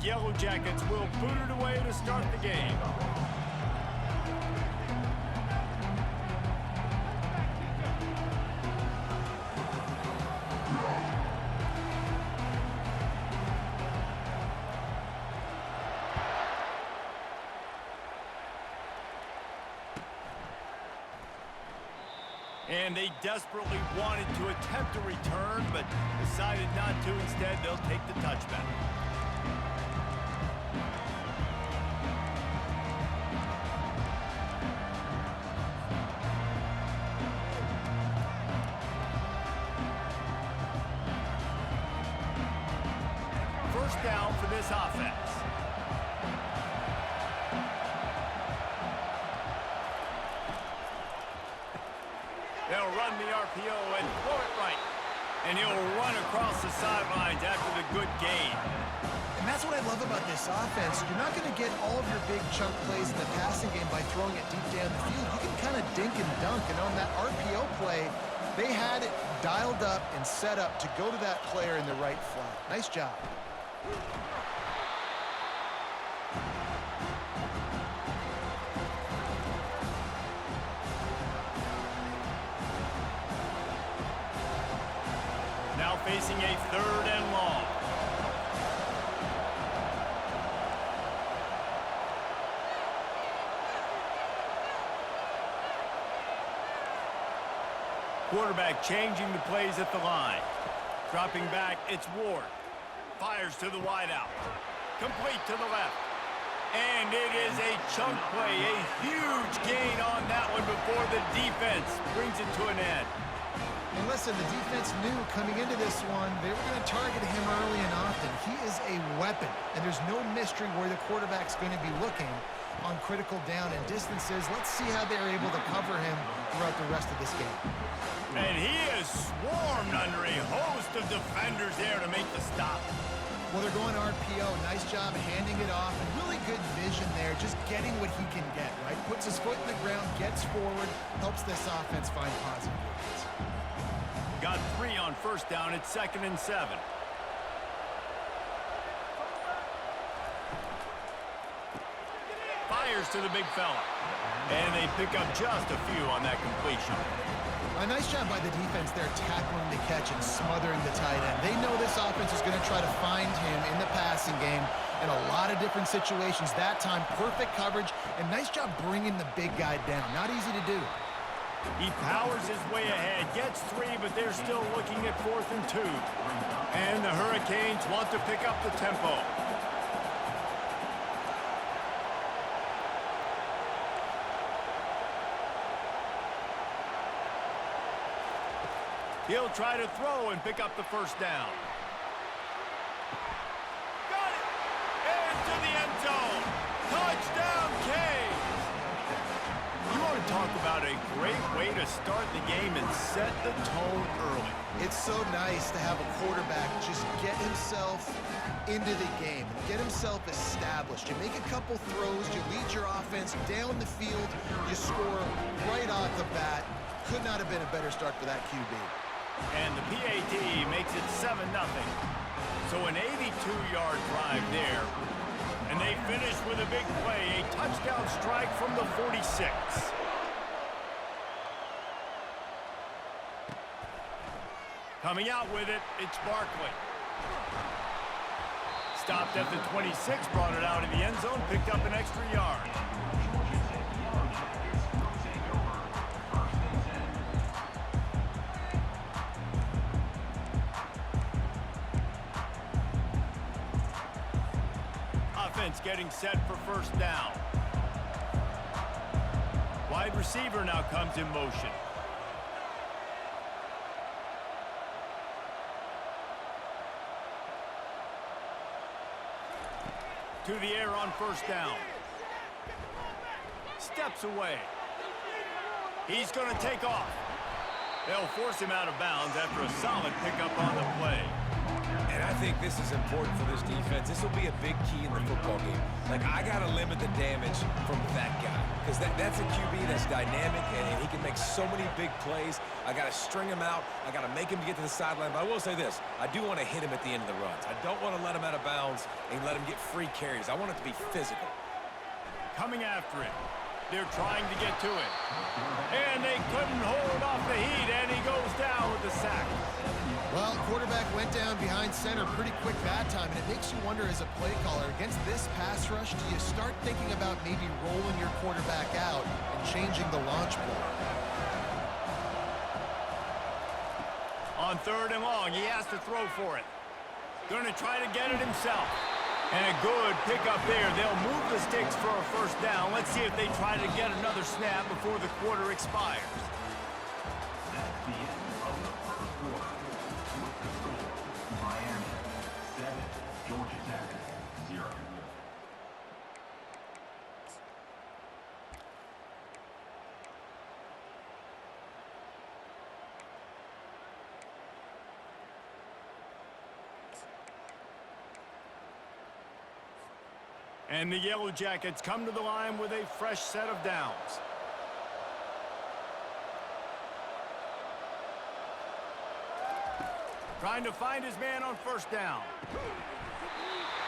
Yellow Jackets will boot it away to start the game. And they desperately wanted to attempt a return, but decided not to. Instead, they'll take the touchback. First down for this offense. They'll run the RPO and throw it right. And he'll run across the sidelines after the good gain. And that's what I love about this offense. You're not going to get all of your big chunk plays in the passing game by throwing it deep down the field. You can kind of dink and dunk. And on that RPO play, they had it dialed up and set up to go to that player in the right flat. Nice job. Now facing a 3rd and long. Quarterback changing the plays at the line. Dropping back, it's Ward. Fires to the wideout. Complete to the left. And it is a chunk play, a huge gain on that one before the defense brings it to an end. And listen, the defense knew coming into this one, they were going to target him early and often. He is a weapon, and there's no mystery where the quarterback's going to be looking on critical down and distances. Let's see how they're able to cover him throughout the rest of this game. And he is swarmed under a host of defenders there to make the stop. Well, they're going RPO. Nice job handing it off. And really good vision there, just getting what he can get, right? Puts his foot in the ground, gets forward, helps this offense find positive points. Got 3 on first down. It's 2nd and 7. Fires to the big fella. And they pick up just a few on that completion. A nice job by the defense there, tackling the catch and smothering the tight end. They know this offense is going to try to find him in the passing game in a lot of different situations. That time, perfect coverage, and nice job bringing the big guy down. Not easy to do. He powers his way ahead, gets 3, but they're still looking at 4th and 2. And the Hurricanes want to pick up the tempo. He'll try to throw and pick up the first down. Got it! Into the end zone. Touchdown, Canes! You want to talk about a great way to start the game and set the tone early. It's so nice to have a quarterback just get himself into the game, get himself established. You make a couple throws, you lead your offense down the field, you score right off the bat. Could not have been a better start for that QB. And the PAT makes it 7-0. So an 82-yard drive there. And they finish with a big play, a touchdown strike from the 46. Coming out with it, it's Barkley. Stopped at the 26, brought it out of the end zone, picked up an extra yard. Offense getting set for first down. Wide receiver now comes in motion. To the air on first down. Steps away. He's going to take off. They'll force him out of bounds after a solid pickup on the play. And I think this is important for this defense. This will be a big key in the football game. Like, I got to limit the damage from that guy. because that's a QB that's dynamic, and he can make so many big plays. I got to string him out. I got to make him get to the sideline. But I will say this. I do want to hit him at the end of the runs. I don't want to let him out of bounds and let him get free carries. I want it to be physical. Coming after it. They're trying to get to it. And they couldn't hold off the heat, and he goes down with the sack. Well, quarterback went down behind center pretty quick that time, and it makes you wonder as a play caller, against this pass rush, do you start thinking about maybe rolling your quarterback out and changing the launch play? On 3rd and long, he has to throw for it. Going to try to get it himself. And a good pickup there. They'll move the sticks for a first down. Let's see if they try to get another snap before the quarter expires. That's the end of the first quarter. Miami 7, Georgia Tech 0. And the Yellow Jackets come to the line with a fresh set of downs. Trying to find his man on first down.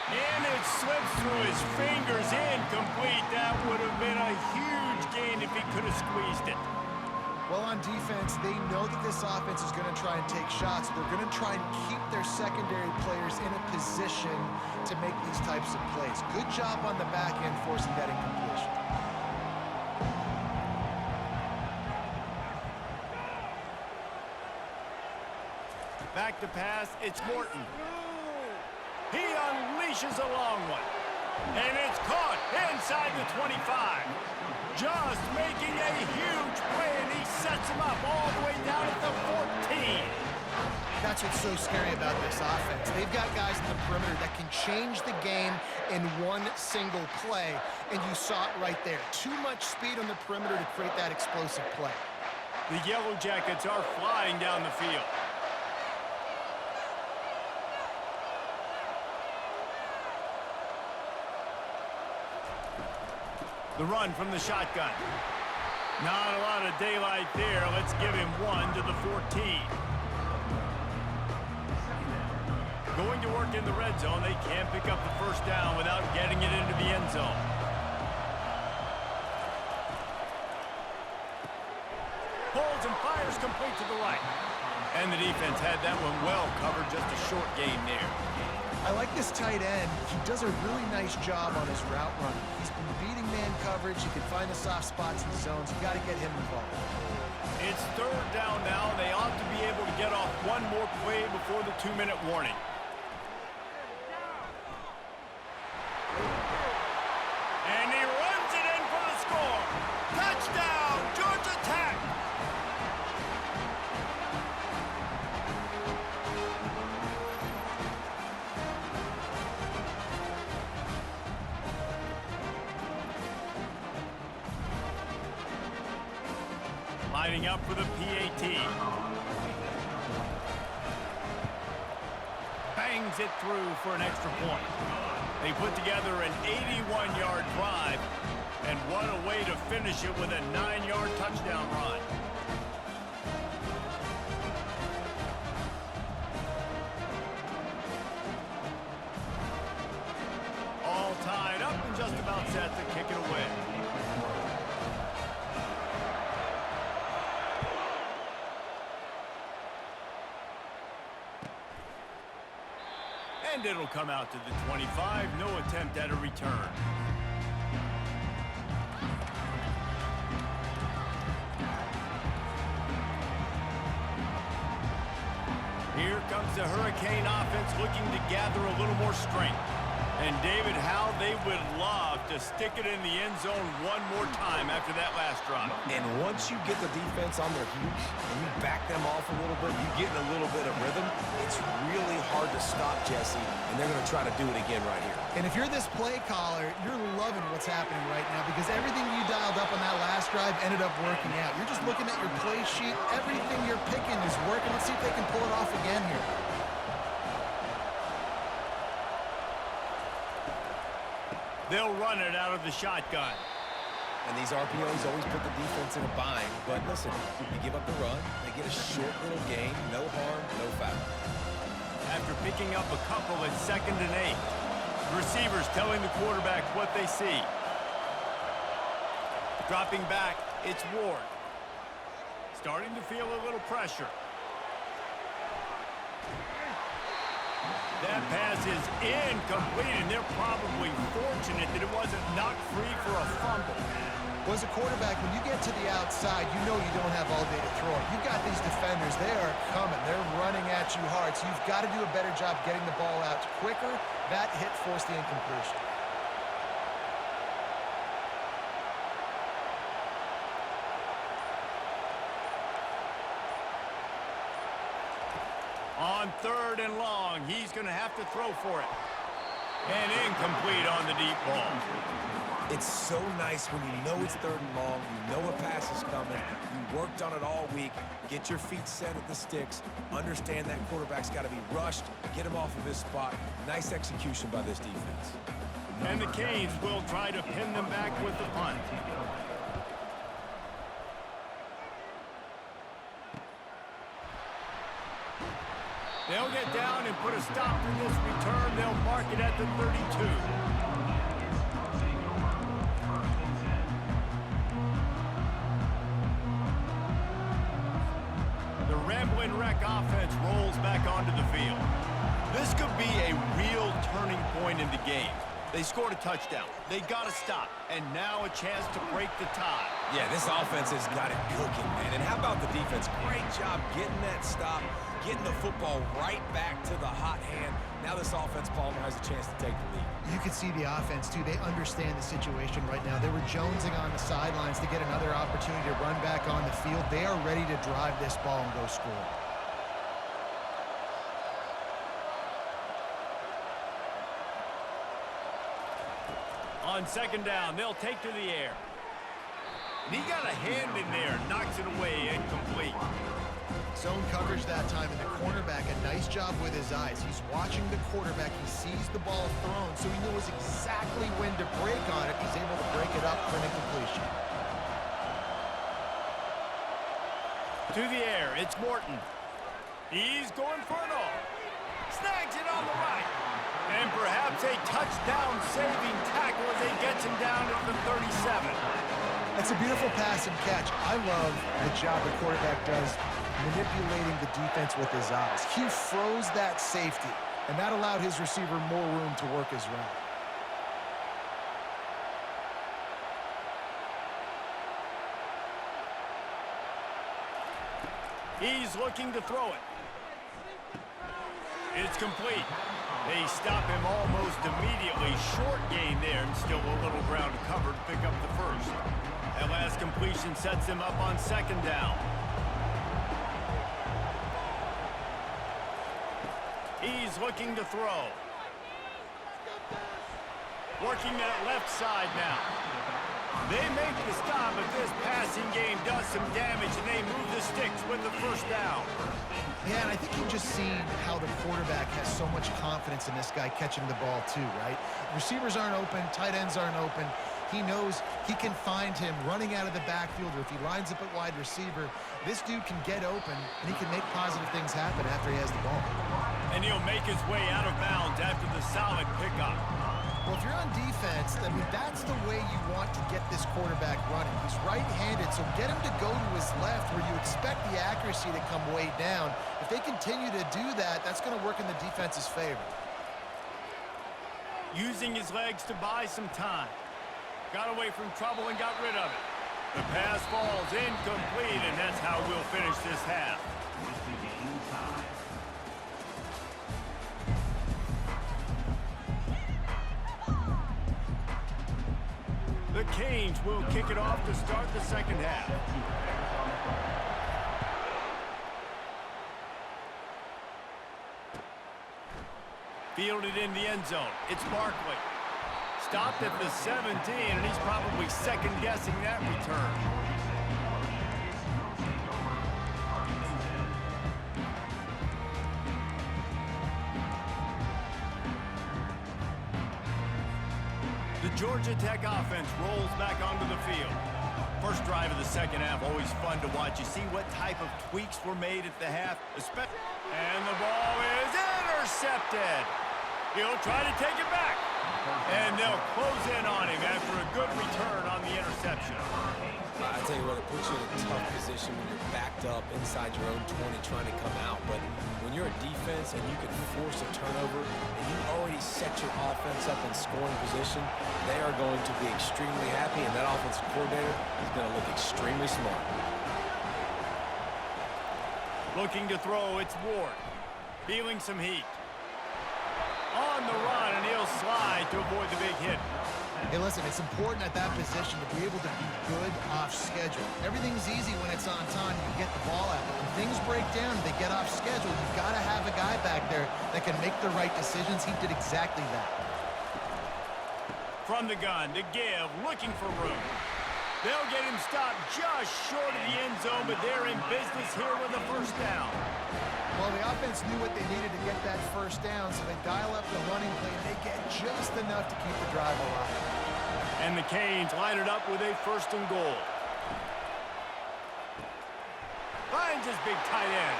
And it slips through his fingers, incomplete. That would have been a huge gain if he could have squeezed it. Well, on defense, they know that this offense is going to try and take shots. They're going to try and keep their secondary players in a position to make these types of plays. Good job on the back end forcing that incompletion. Back to pass, it's Morton. He unleashes a long one. And it's caught inside the 25. Just making a huge play, and he sets him up all the way down at the 14. That's what's so scary about this offense. They've got guys in the perimeter that can change the game in one single play, and you saw it right there. Too much speed on the perimeter to create that explosive play. The Yellow Jackets are flying down the field. The run from the shotgun. Not a lot of daylight there. Let's give him one to the 14. Going to work in the red zone. They can't pick up the first down without getting it into the end zone. Pulls and fires complete to the right. And the defense had that one well covered. Just a short gain there. I like this tight end. He does a really nice job on his route running. He's been beating man coverage. He can find the soft spots in the zones. You got to get him involved. It's 3rd down now. They ought to be able to get off one more play before the 2-minute warning. And he runs it in for the score. Touchdown, Georgia Tech. Lining up for the PAT. Bangs it through for an extra point. They put together an 81-yard drive, and what a way to finish it with a 9-yard touchdown run. All tied up and just about set to kick it away. And it'll come out to the 25. No attempt at a return. Here comes the Hurricane offense looking to gather a little more strength. And David, how they would love to stick it in the end zone one more time after that last drive. And once you get the defense on their heels and you back them off a little bit, you get in a little bit of rhythm, it's really hard to stop, Jesse, and they're going to try to do it again right here. And if you're this play caller, you're loving what's happening right now because everything you dialed up on that last drive ended up working out. You're just looking at your play sheet. Everything you're picking is working. Let's see if they can pull it off again here. They'll run it out of the shotgun. And these RPOs always put the defense in a bind. But listen, you give up the run, they get a short little gain, no harm, no foul. After picking up a couple at 2nd and 8, receivers telling the quarterback what they see. Dropping back, it's Ward. Starting to feel a little pressure. That pass is incomplete, and they're probably fortunate that it wasn't knocked free for a fumble. Well, as a quarterback, when you get to the outside, you know you don't have all day to throw it. You've got these defenders. They are coming. They're running at you hard, so you've got to do a better job getting the ball out quicker. That hit forced the incompletion. On 3rd and long, he's going to have to throw for it. And incomplete on the deep ball. It's so nice when you know it's 3rd and long, you know a pass is coming, you worked on it all week, get your feet set at the sticks, understand that quarterback's got to be rushed, get him off of his spot. Nice execution by this defense. And the Canes will try to pin them back with the punt. They'll get down and put a stop to this return. They'll mark it at the 32. The Ramblin' Wreck offense rolls back onto the field. This could be a real turning point in the game. They scored a touchdown. They got to stop. And now a chance to break the tie. Yeah, this offense has got it cooking, man. And how about the defense? Great job getting that stop, getting the football right back to the hot hand. Now this offense, Palmer, has a chance to take the lead. You can see the offense, too. They understand the situation right now. They were jonesing on the sidelines to get another opportunity to run back on the field. They are ready to drive this ball and go score. On 2nd down, they'll take to the air. And he got a hand in there, knocks it away, incomplete. Zone coverage that time, and the cornerback, a nice job with his eyes. He's watching the quarterback. He sees the ball thrown, so he knows exactly when to break on it. He's able to break it up for an incompletion. To the air, it's Morton. He's going for it all. Snags it on the right. And perhaps a touchdown-saving tackle as he gets him down at the 37. That's a beautiful pass and catch. I love the job the quarterback does manipulating the defense with his eyes. He froze that safety, and that allowed his receiver more room to work his route. He's looking to throw it. It's complete. They stop him almost immediately. Short gain there, and still a little ground to cover to pick up the first. That last completion sets him up on 2nd down. He's looking to throw. Working that left side now. They make the stop, but this passing game does some damage, and they move the sticks with the 1st down. Yeah, and I think you've just seen how the quarterback has so much confidence in this guy catching the ball too, right? Receivers aren't open, tight ends aren't open. He knows he can find him running out of the backfield, or if he lines up at wide receiver, this dude can get open, and he can make positive things happen after he has the ball. And he'll make his way out of bounds after the solid pickup. Well, if you're on defense, I mean, that's the way you want to get this quarterback running. He's right-handed, so get him to go to his left where you expect the accuracy to come way down. If they continue to do that, that's going to work in the defense's favor. Using his legs to buy some time. Got away from trouble and got rid of it. The pass falls incomplete, and that's how we'll finish this half. The Canes will kick it off to start the 2nd half. Fielded in the end zone. It's Barkley. Stopped at the 17, and he's probably second-guessing that return. The Georgia Tech offense rolls back onto the field. First drive of the second half, always fun to watch. You see what type of tweaks were made at the half. And the ball is intercepted. He'll try to take it back. And they'll close in on him after a good return on the interception. I tell you what, it puts you in a tough position when you're backed up inside your own 20 trying to come out. But when you're a defense and you can force a turnover and you already set your offense up in scoring position, they are going to be extremely happy, and that offensive coordinator is going to look extremely smart. Looking to throw, it's Ward. Feeling some heat. On the run, and he'll slide to avoid the big hit. Hey, listen, it's important at that position to be able to be good off schedule. Everything's easy when it's on time. You get the ball out. But when things break down, they get off schedule. You've got to have a guy back there that can make the right decisions. He did exactly that. From the gun to give, looking for room. They'll get him stopped just short of the end zone, but they're in business here with a first down. Well, the offense knew what they needed to get that first down, so they dial up the running play, and they get just enough to keep the drive alive. And the Canes line it up with a first and goal. Finds his big tight end.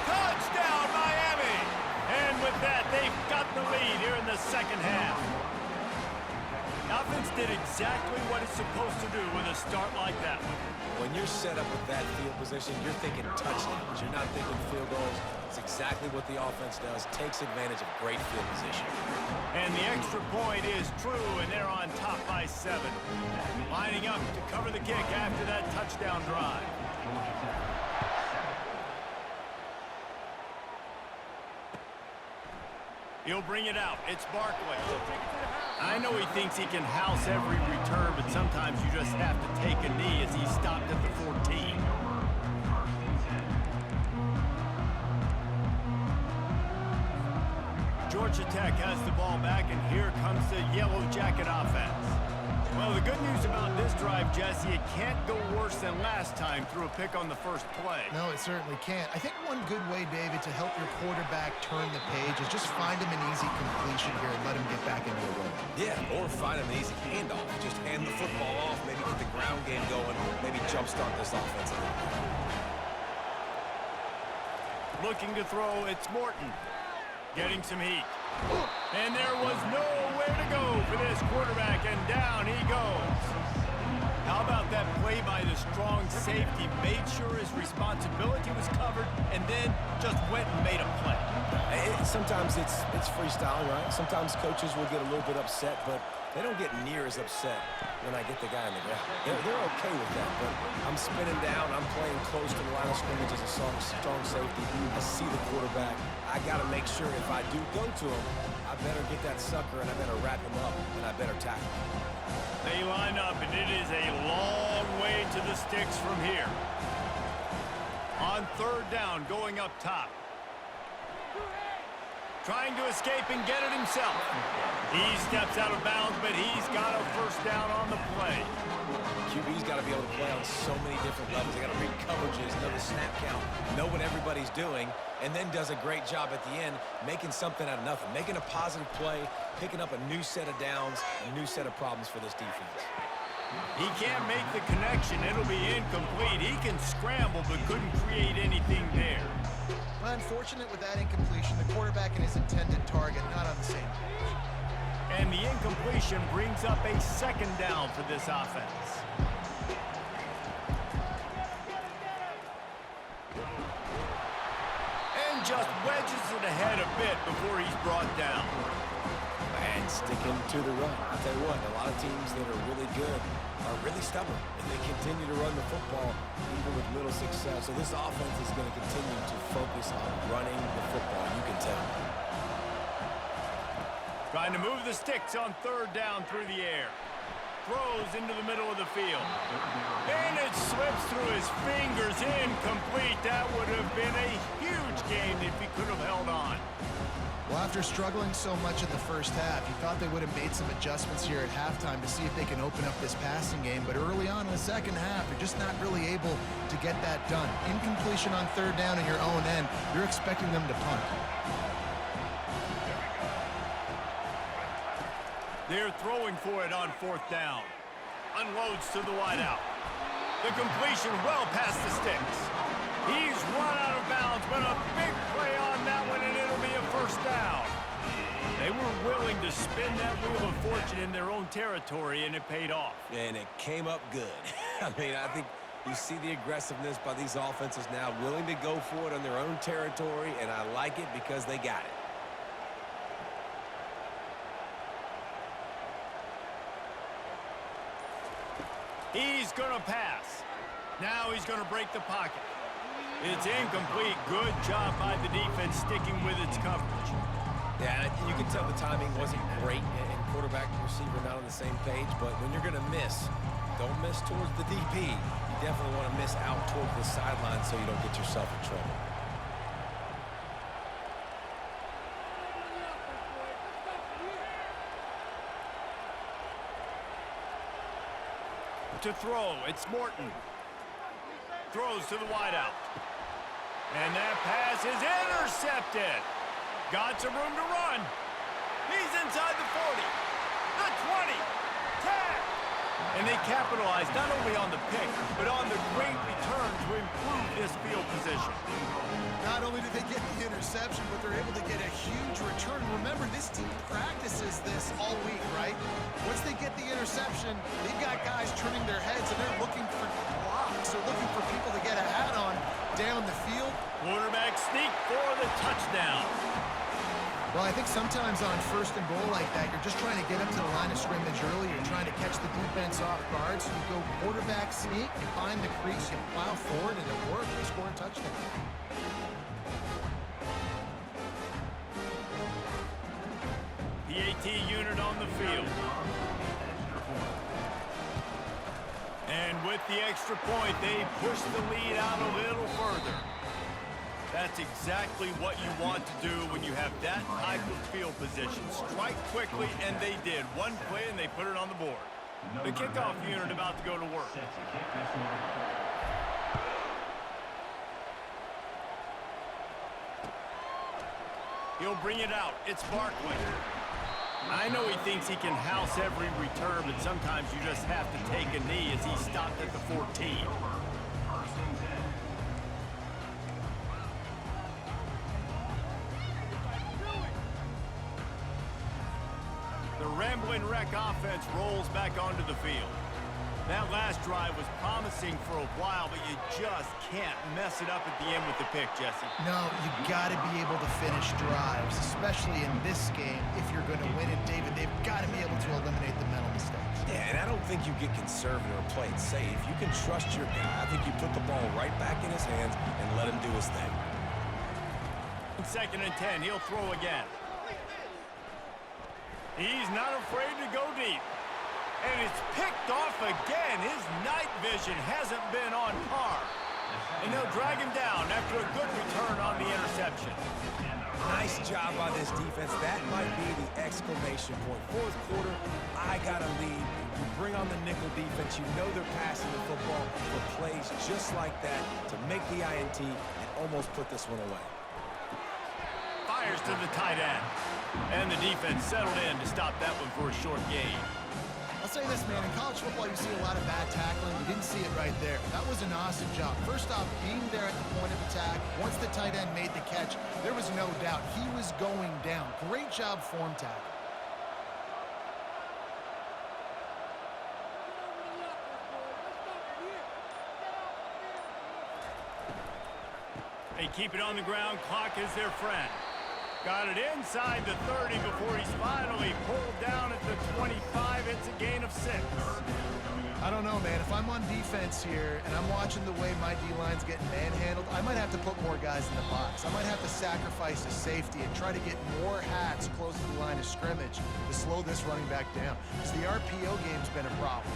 Touchdown, Miami! And with that, they've got the lead here in the second half. The offense did exactly what it's supposed to do with a start like that one. When you're set up with that field position, you're thinking touchdowns. You're not thinking field goals. It's exactly what the offense does. Takes advantage of great field position. And the extra point is true, and they're on top by 7. Lining up to cover the kick after that touchdown drive. He'll bring it out. It's Barkley. I know he thinks he can house every return, but sometimes you just have to take a knee as he stopped at the 14. Georgia Tech has the ball back, and here comes the Yellow Jacket offense. Well, the good news about this drive, Jesse, it can't go worse than last time through a pick on the first play. No, it certainly can't. I think one good way, David, to help your quarterback turn the page is just find him an easy completion here and let him get back into the run. Yeah, or find him an easy handoff. Just hand the football off, maybe get the ground game going, maybe jumpstart this offense a little bit. Looking to throw, it's Morton. Getting some heat. And there was nowhere to go for this quarterback, and down he goes. How about that play by the strong safety? Made sure his responsibility was covered, and then just went and made a play. Sometimes it's freestyle, right? Sometimes coaches will get a little bit upset, but they don't get near as upset when I get the guy in the ground. They're okay with that, but I'm spinning down. I'm playing close to the line of scrimmage as a strong safety. I see the quarterback. I got to make sure if I do go to him, I better get that sucker, and I better wrap him up, and I better tackle him. They line up, and it is a long way to the sticks from here. On third down, going up top. Trying to escape and get it himself. He steps out of bounds, but he's got a first down on the play. QB's got to be able to play on so many different levels. They got to read coverages, know the snap count, know what everybody's doing, and then does a great job at the end making something out of nothing, making a positive play, picking up a new set of downs, a new set of problems for this defense. He can't make the connection. It'll be incomplete. He can scramble, but couldn't create anything there. Well, unfortunate with that incompletion, the quarterback and his intended target not on the same page. And the incompletion brings up a second down for this offense. And just wedges it ahead a bit before he's brought down. And sticking to the run. I'll tell you what, a lot of teams that are really good are really stubborn, and they continue to run the football even with little success. So this offense is going to continue to focus on running the football. You can tell. Trying to move the sticks on third down through the air. Throws into the middle of the field. And it slips through his fingers. Incomplete. That would have been a huge gain if he could have held on. Well, after struggling so much in the first half, you thought they would have made some adjustments here at halftime to see if they can open up this passing game. But early on in the second half, they're just not really able to get that done. Incompletion on third down in your own end, you're expecting them to punt. They're throwing for it on 4th down. Unloads to the wideout. The completion well past the sticks. He's run out of bounds, but a big play on that one, and it'll be a 1st down. They were willing to spin that wheel of fortune in their own territory, and it paid off. And it came up good. I mean, I think you see the aggressiveness by these offenses now, willing to go for it on their own territory, and I like it because they got it. He's going to pass. Now he's going to break the pocket. It's incomplete. Good job by the defense sticking with its coverage. Yeah, you can tell the timing wasn't great, and quarterback and receiver not on the same page, but when you're going to miss, don't miss towards the DB. You definitely want to miss out towards the sideline so you don't get yourself in trouble. To throw, it's Morton. Throws to the wideout. And that pass is intercepted. Got some room to run. He's inside the 40, the 20, 10. And they capitalized not only on the pick, but on the great return to improve this field position. Not only did they get the interception, but they're able to get a huge return. Remember, this team practices this all week, right? Once they get the interception, they've got guys turning their heads, and they're looking for blocks. They're looking for people to get a hat on down the field. Quarterback sneak for the touchdown. Well, I think sometimes on 1st and goal like that, you're just trying to get up to the line of scrimmage early. You're trying to catch the defense off guard. So you go quarterback sneak, you find the crease, you plow forward, and it worked. They score a touchdown. PAT unit on the field. And with the extra point, they push the lead out a little further. That's exactly what you want to do when you have that type of field position. Strike quickly, and they did. One play, and they put it on the board. The kickoff unit about to go to work. He'll bring it out. It's Barkley. I know he thinks he can house every return, but sometimes you just have to take a knee as he stopped at the 14. The Ramblin' Wreck offense rolls back onto the field. That last drive was promising for a while, but you just can't mess it up at the end with the pick, Jesse. No, you got to be able to finish drives, especially in this game. If you're going to win it, David, they've got to be able to eliminate the mental mistakes. Yeah, and I don't think you get conservative or play it safe. You can trust your guy. I think you put the ball right back in his hands and let him do his thing. 2nd and 10, he'll throw again. He's not afraid to go deep. And it's picked off again. His night vision hasn't been on par. And they'll drag him down after a good return on the interception. Nice job by this defense. That might be the exclamation point. 4th quarter, I got a lead. You bring on the nickel defense. You know they're passing the football for plays just like that to make the INT and almost put this one away. Fires to the tight end. And the defense settled in to stop that one for a short gain. I'll say this, man, in college football you see a lot of bad tackling. You didn't see it right there. That was an awesome job. First off, being there at the point of attack, once the tight end made the catch, there was no doubt he was going down. Great job form tackle. They keep it on the ground. Clock is their friend. Got it inside the 30 before he's finally pulled down at the 25. It's a gain of 6. I don't know, man. If I'm on defense here and I'm watching the way my D-line's getting manhandled, I might have to put more guys in the box. I might have to sacrifice a safety and try to get more hats close to the line of scrimmage to slow this running back down. Because the RPO game's been a problem.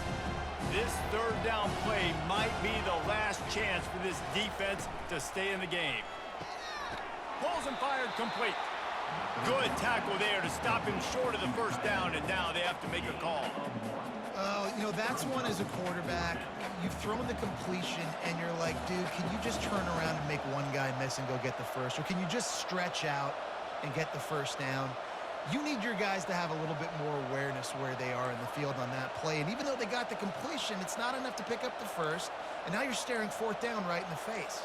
This 3rd down play might be the last chance for this defense to stay in the game. Pulls and fired complete. Good tackle there to stop him short of the 1st down, and now they have to make a call. Oh, you know, that's one as a quarterback. You've thrown the completion, and you're like, dude, can you just turn around and make one guy miss and go get the first? Or can you just stretch out and get the 1st down? You need your guys to have a little bit more awareness where they are in the field on that play. And even though they got the completion, it's not enough to pick up the first. And now you're staring fourth down right in the face.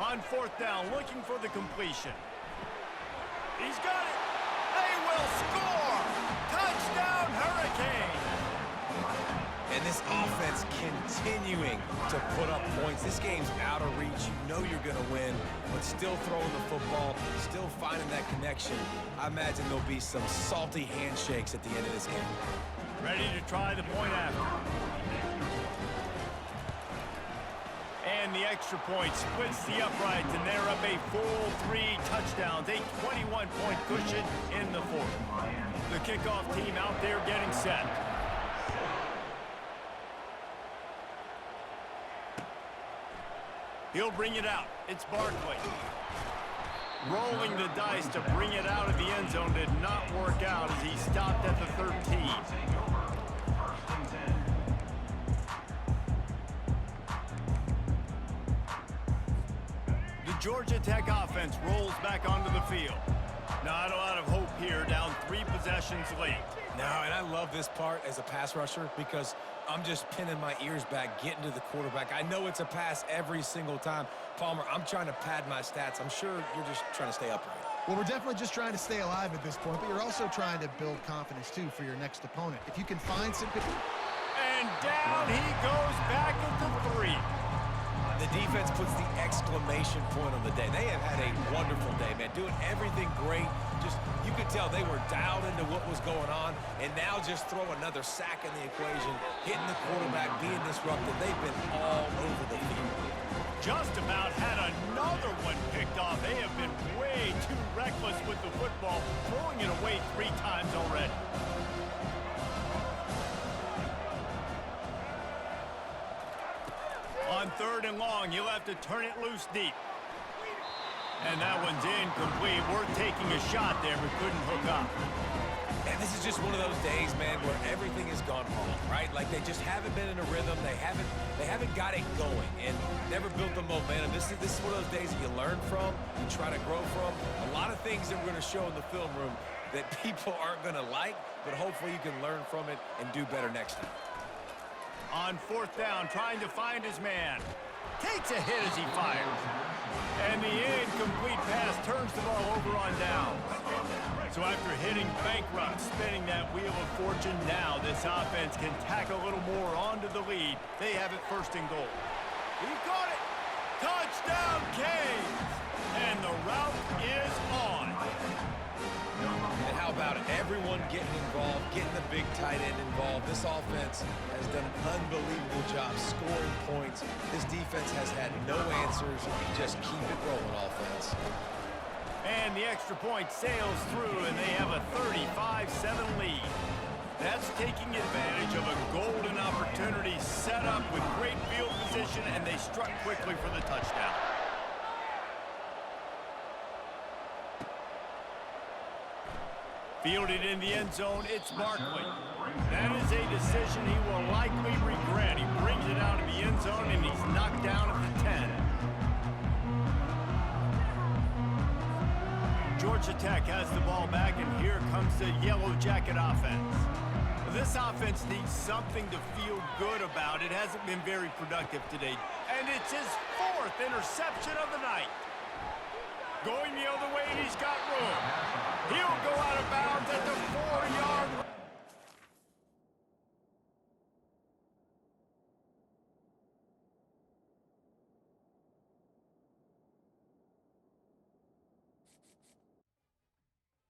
On fourth down, looking for the completion. He's got it. They will score. Touchdown, Hurricanes. And this offense continuing to put up points. This game's out of reach. You know you're going to win, but still throwing the football, still finding that connection. I imagine there'll be some salty handshakes at the end of this game. Ready to try the point after. And the extra point splits the uprights, and they're up a full 3 touchdowns, a 21-point cushion in the fourth. The kickoff team out there getting set. He'll bring it out. It's Barkley. Rolling the dice to bring it out of the end zone did not work out as he stopped at the 13. The Georgia Tech offense rolls back onto the field. Not a lot of hope here, down 3 possessions late. No, and I love this part as a pass rusher because I'm just pinning my ears back, getting to the quarterback. I know it's a pass every single time. Palmer, I'm trying to pad my stats. I'm sure you're just trying to stay upright. Well, we're definitely just trying to stay alive at this point, but you're also trying to build confidence, too, for your next opponent. If you can find some... And down he goes back into 3. The defense puts the exclamation point on the day. They have had a wonderful day, man. Doing everything great. Just, you could tell they were dialed into what was going on, and now just throw another sack in the equation, hitting the quarterback, being disruptive. They've been all over the field. Just about had another one picked off. They have been way too reckless with the football, throwing it away 3 times already. On 3rd and long, you'll have to turn it loose deep. And that one's incomplete. Worth taking a shot there, but couldn't hook up. And this is just one of those days, man, where everything has gone wrong, right? Like they just haven't been in a rhythm. They haven't got it going and never built the momentum. This is one of those days that you learn from, you try to grow from. A lot of things that we're going to show in the film room that people aren't going to like, but hopefully you can learn from it and do better next time. On 4th down, trying to find his man. Takes a hit as he fires. And the incomplete pass turns the ball over on downs. So after hitting bankrupt, spinning that wheel of fortune, now this offense can tack a little more onto the lead. They have it 1st and goal. He got it! Touchdown, Canes! And the route is on. And how about it? Everyone getting involved, getting the big tight end involved. This offense has done an unbelievable job scoring points. This defense has had no answers. Just keep it rolling, offense. And the extra point sails through, and they have a 35-7 lead. That's taking advantage of a golden opportunity set up with great field position, and they struck quickly for the touchdown. Fielded in the end zone, it's Barkley. That is a decision he will likely regret. He brings it out of the end zone, and he's knocked down at the 10. Georgia Tech has the ball back, and here comes the Yellow Jacket offense. This offense needs something to feel good about. It hasn't been very productive today. And it's his 4th interception of the night. Going the other way, and he's got room. He'll go out of bounds at the 4-yard line.